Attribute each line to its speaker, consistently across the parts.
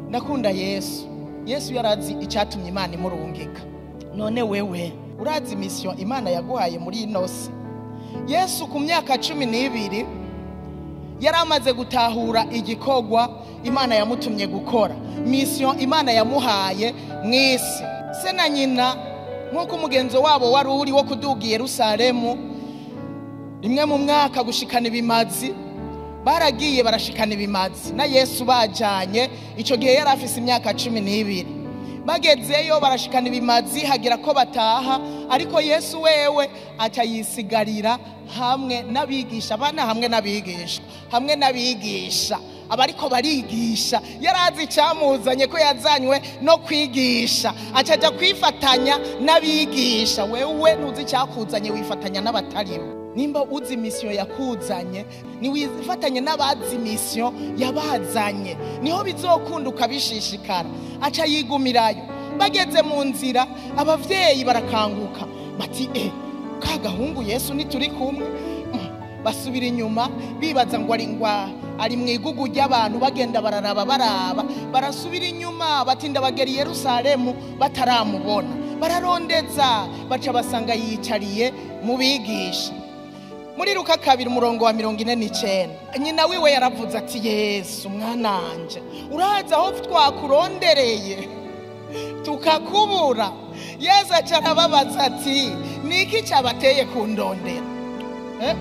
Speaker 1: ndakunda Yesu. Yesu yarazi icyatumye Imana imurungika. None wewe urazi mission Imana yaguhaye muri ino si? Yesu ku myaka 12 yaramaze gutahura igikorwa Imana yamutumye gukora, mission Imana yamuhaye mwisi. Se na nyina nkuko umugenzo wabo wari uri wo kuduga i Yerusalemu rimwe mu mwaka gushikana ibimazi, baragiye barashikana ibimazi na Yesu bajanye. Ico gihe yari afise imyaka 12. Bagezeyo barashikana ibimazi hagira ko bataha, ariko Yesu wewe atayisigarira hamwe n'abigisha bana, hamwe n'abigisha abariko barigisha. Yarazi cyamuzanye ko yazanywe no kwigisha, acaja kwifatanya n'abigisha. Wewe ntuzi cyakuzanye wifatanya n'abataribo. Nimba uzi mission yakuzanye ni wifatanye n'abazi mission yabazanye, niho bizokunda ukabishishikara. Aca yigumirayo. Bageze mu nzira abavyeyi barakanguka bati kagahungu Yesu ni turi kumwe. Basubira inyuma bibaza ngo ari mwigugu ry'abantu, bagenda bararaba barasubira inyuma batinda bagera i Yerusalemu bataramubona. Bararondeza baca basanga yicariye mu bigisha. Muri Luka 2:49 nyina wiwe yaravuze ati Yesu mwananje, uraza aho twakurondereye tukakubura. Yesu acarababaza ati niki cyabateye kundondera?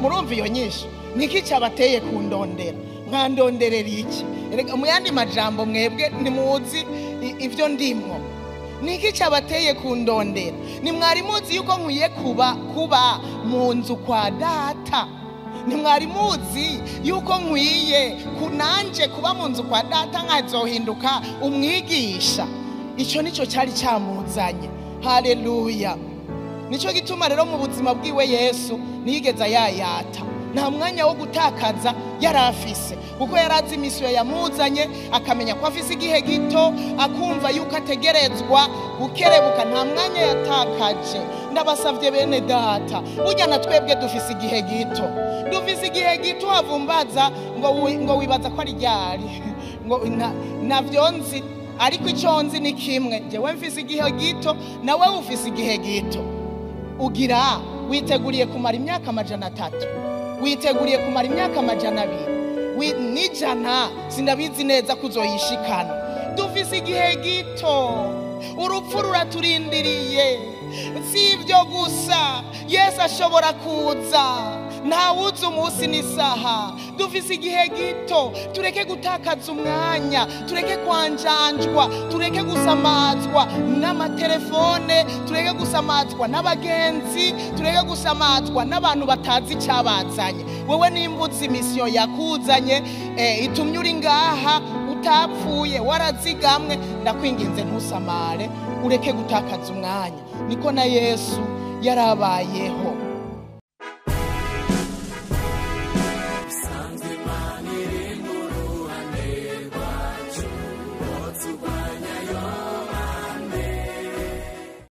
Speaker 1: Murumva iyo nyinshi, niki cyabateye kundondera? Mwandonderera iki? Mu yandi majambo mwebwe ntimuzi ivyo ndimwo. Niki cyabateye kundondera? Ni mwari muzi yuko nkwiye kuba mu nzu kwa data? Ni mwari muzi yuko nkwiye kunanje kuba mu nzu kwa data nkazohinduka umwigisha? Ico nico cyari cyamuzanye. Haleluya. Nico gituma rero mu buzima bwiwe Yesu nigeza yayata, nta mwanya wo gutakaza yarafise, kuko yarazi mission yamuzanye, akamenya ko afise igihe gito, akumva yuko ategerezwa gukerebuka. Nta mwanya yatakaje. Ndabasavye bene data, burya na twebwe dufise igihe gito, havumbaza ngo wibaza ko ari ryari ngo navyo nzi, ariko icyo nzi ni kimwe, jewe mfise igihe gito nawe ufise igihe gito. Ugira witeguriye kumara imyaka 300, witeguriye kumara imyaka 200, n'ijana sinabizi neza kuzoyishikana. Dufise igihe gito, urupfu ruraturindiriye. Si ibyo gusa, Yesu ashobora kuza, ntawuzi umunsi n'isaha. Dufise igihe gito, tureke gutakaza umwanya, tureke kwanjanjwa, tureke gusamazwa n'amatelefone, tureke gusamazwa n'abagenzi, tureke gusamazwa n'abantu batazi icyabazanye. Wewe nimbuzi mission yakuzanye itumye uri ngaha utapfuye, warazigamwe, ndakwinginze ntusamare, ureke gutakaza umwanya. Niko na Yesu yarabayeho.